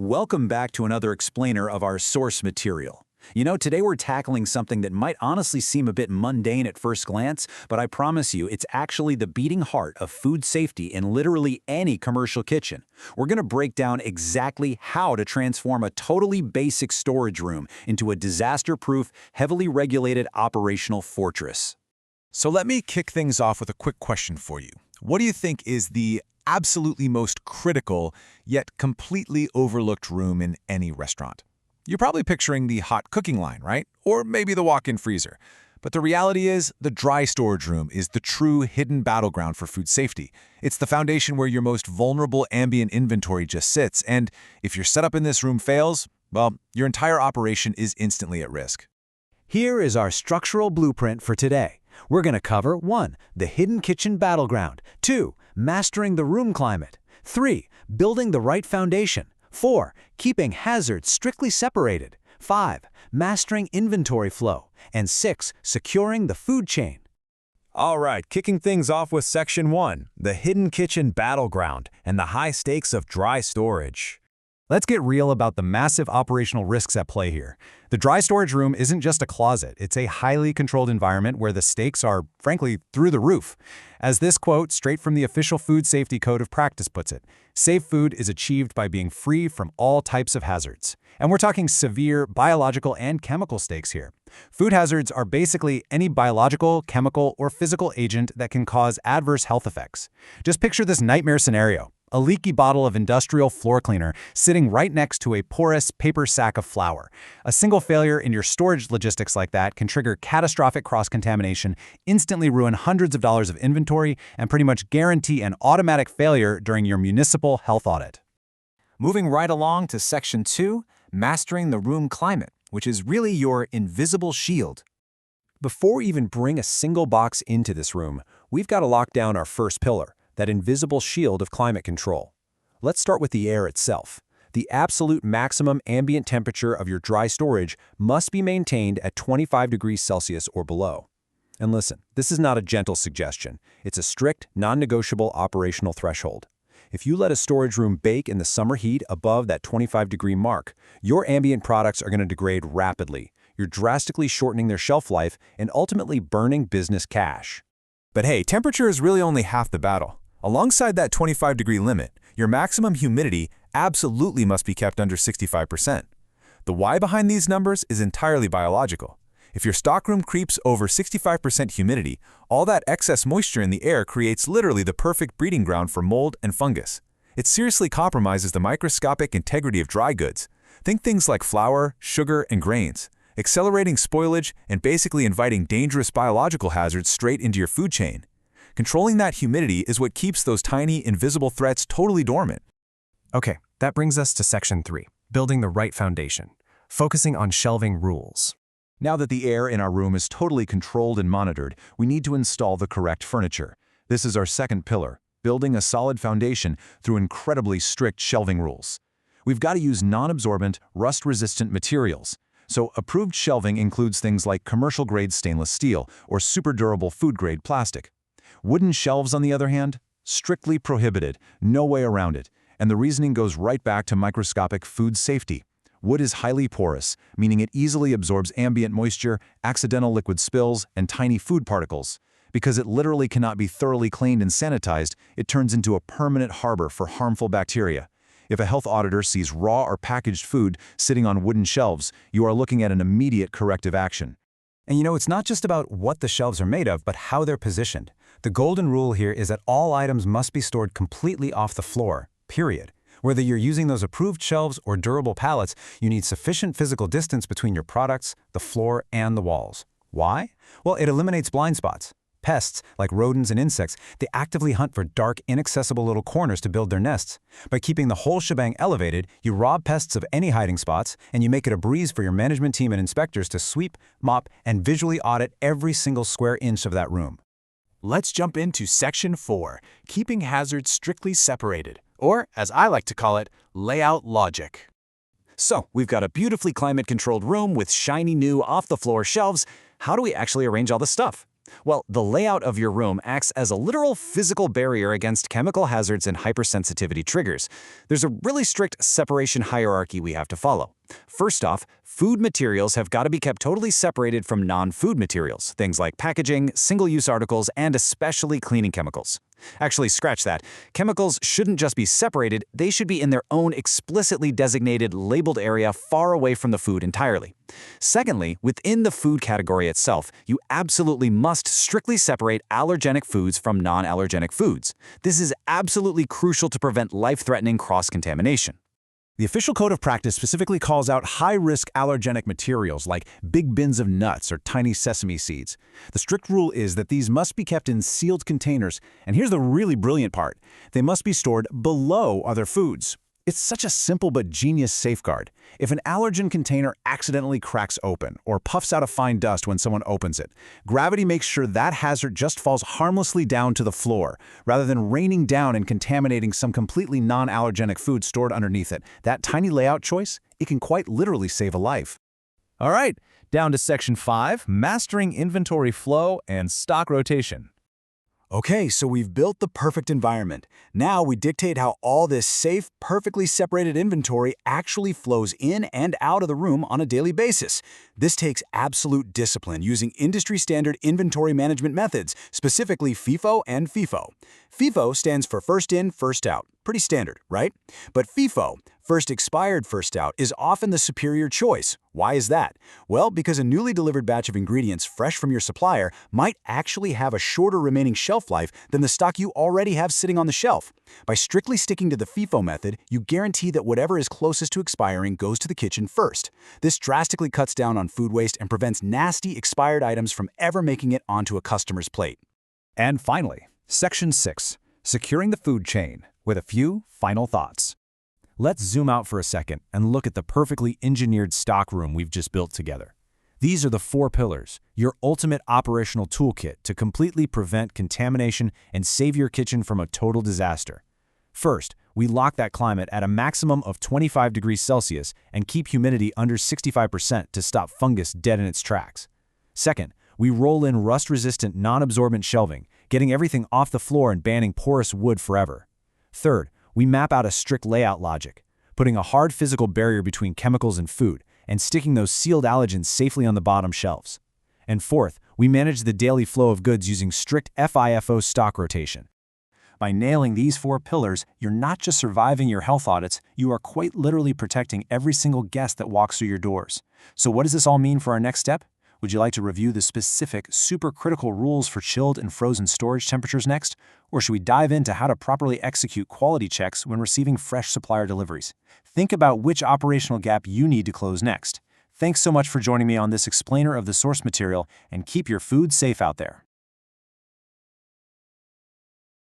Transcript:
Welcome back to another explainer of our source material. Today we're tackling something that might honestly seem a bit mundane at first glance, but I promise you it's actually the beating heart of food safety in literally any commercial kitchen. We're going to break down exactly how to transform a totally basic storage room into a disaster-proof, heavily regulated operational fortress. So let me kick things off with a quick question for you. What do you think is the absolutely most critical, yet completely overlooked room in any restaurant? You're probably picturing the hot cooking line, right? Or maybe the walk-in freezer. But the reality is, the dry storage room is the true hidden battleground for food safety. It's the foundation where your most vulnerable ambient inventory just sits, and if your setup in this room fails, well, your entire operation is instantly at risk. Here is our structural blueprint for today. We're going to cover 1. The hidden kitchen battleground. 2. Mastering the room climate. 3. Building the right foundation. 4. Keeping hazards strictly separated. 5. Mastering inventory flow. And 6. Securing the food chain. All right, kicking things off with Section 1, the hidden kitchen battleground and the high stakes of dry storage. Let's get real about the massive operational risks at play here. The dry storage room isn't just a closet, it's a highly controlled environment where the stakes are, frankly, through the roof. As this quote, straight from the official Food Safety Code of Practice puts it, safe food is achieved by being free from all types of hazards. And we're talking severe biological and chemical stakes here. Food hazards are basically any biological, chemical, or physical agent that can cause adverse health effects. Just picture this nightmare scenario. A leaky bottle of industrial floor cleaner sitting right next to a porous paper sack of flour. A single failure in your storage logistics like that can trigger catastrophic cross-contamination, instantly ruin hundreds of dollars of inventory, and pretty much guarantee an automatic failure during your municipal health audit. Moving right along to Section 2, Mastering the Room Climate, which is really your invisible shield. Before we even bring a single box into this room, we've got to lock down our first pillar, that invisible shield of climate control. Let's start with the air itself. The absolute maximum ambient temperature of your dry storage must be maintained at 25 degrees Celsius or below. And listen, this is not a gentle suggestion. It's a strict, non-negotiable operational threshold. If you let a storage room bake in the summer heat above that 25-degree mark, your ambient products are going to degrade rapidly. You're drastically shortening their shelf life and ultimately burning business cash. But hey, temperature is really only half the battle. Alongside that 25-degree limit, your maximum humidity absolutely must be kept under 65%. The why behind these numbers is entirely biological. If your stockroom creeps over 65% humidity, all that excess moisture in the air creates literally the perfect breeding ground for mold and fungus. It seriously compromises the microscopic integrity of dry goods. Think things like flour, sugar, and grains, accelerating spoilage and basically inviting dangerous biological hazards straight into your food chain. Controlling that humidity is what keeps those tiny, invisible threats totally dormant. Okay, that brings us to Section 3, building the right foundation, focusing on shelving rules. Now that the air in our room is totally controlled and monitored, we need to install the correct furniture. This is our second pillar, building a solid foundation through incredibly strict shelving rules. We've got to use non-absorbent, rust-resistant materials. So approved shelving includes things like commercial-grade stainless steel or super-durable food-grade plastic. Wooden shelves, on the other hand, strictly prohibited, no way around it, and the reasoning goes right back to microscopic food safety. Wood is highly porous, meaning it easily absorbs ambient moisture, accidental liquid spills, and tiny food particles. Because it literally cannot be thoroughly cleaned and sanitized, it turns into a permanent harbor for harmful bacteria. If a health auditor sees raw or packaged food sitting on wooden shelves, you are looking at an immediate corrective action. And it's not just about what the shelves are made of, but how they're positioned. The golden rule here is that all items must be stored completely off the floor, period. Whether you're using those approved shelves or durable pallets, you need sufficient physical distance between your products, the floor, and the walls. Why? Well, it eliminates blind spots. Pests, like rodents and insects, they actively hunt for dark, inaccessible little corners to build their nests. By keeping the whole shebang elevated, you rob pests of any hiding spots, and you make it a breeze for your management team and inspectors to sweep, mop, and visually audit every single square inch of that room. Let's jump into Section 4, Keeping Hazards Strictly Separated, or, as I like to call it, layout logic. So, we've got a beautifully climate-controlled room with shiny new off-the-floor shelves. How do we actually arrange all this stuff? Well, the layout of your room acts as a literal physical barrier against chemical hazards and hypersensitivity triggers. There's a really strict separation hierarchy we have to follow. First off, food materials have got to be kept totally separated from non-food materials, things like packaging, single-use articles, and especially cleaning chemicals. Actually, scratch that. Chemicals shouldn't just be separated, they should be in their own explicitly designated, labeled area far away from the food entirely. Secondly, within the food category itself, you absolutely must strictly separate allergenic foods from non-allergenic foods. This is absolutely crucial to prevent life-threatening cross-contamination. The official code of practice specifically calls out high-risk allergenic materials like big bins of nuts or tiny sesame seeds. The strict rule is that these must be kept in sealed containers, and here's the really brilliant part. They must be stored below other foods. It's such a simple but genius safeguard. If an allergen container accidentally cracks open or puffs out a fine dust when someone opens it, gravity makes sure that hazard just falls harmlessly down to the floor, rather than raining down and contaminating some completely non-allergenic food stored underneath it. That tiny layout choice, it can quite literally save a life. All right, down to Section 5, Mastering Inventory Flow and Stock Rotation. Okay, so we've built the perfect environment. Now we dictate how all this safe, perfectly separated inventory actually flows in and out of the room on a daily basis. This takes absolute discipline using industry-standard inventory management methods, specifically FIFO and FIFO. FIFO stands for first in, first out. Pretty standard, right? But FIFO, first expired, first out, is often the superior choice. Why is that? Well, because a newly delivered batch of ingredients fresh from your supplier might actually have a shorter remaining shelf life than the stock you already have sitting on the shelf. By strictly sticking to the FIFO method, you guarantee that whatever is closest to expiring goes to the kitchen first. This drastically cuts down on food waste and prevents nasty expired items from ever making it onto a customer's plate. And finally, Section 6, Securing the Food Chain, with a few final thoughts. Let's zoom out for a second and look at the perfectly engineered stockroom we've just built together. These are the 4 pillars, your ultimate operational toolkit to completely prevent contamination and save your kitchen from a total disaster. First, we lock that climate at a maximum of 25 degrees Celsius and keep humidity under 65% to stop fungus dead in its tracks. Second, we roll in rust-resistant, non-absorbent shelving, getting everything off the floor and banning porous wood forever. Third, we map out a strict layout logic, putting a hard physical barrier between chemicals and food, and sticking those sealed allergens safely on the bottom shelves. And fourth, we manage the daily flow of goods using strict FIFO stock rotation. By nailing these 4 pillars, you're not just surviving your health audits, you are quite literally protecting every single guest that walks through your doors. So what does this all mean for our next step? Would you like to review the specific, super critical rules for chilled and frozen storage temperatures next? Or should we dive into how to properly execute quality checks when receiving fresh supplier deliveries? Think about which operational gap you need to close next. Thanks so much for joining me on this explainer of the source material, and keep your food safe out there.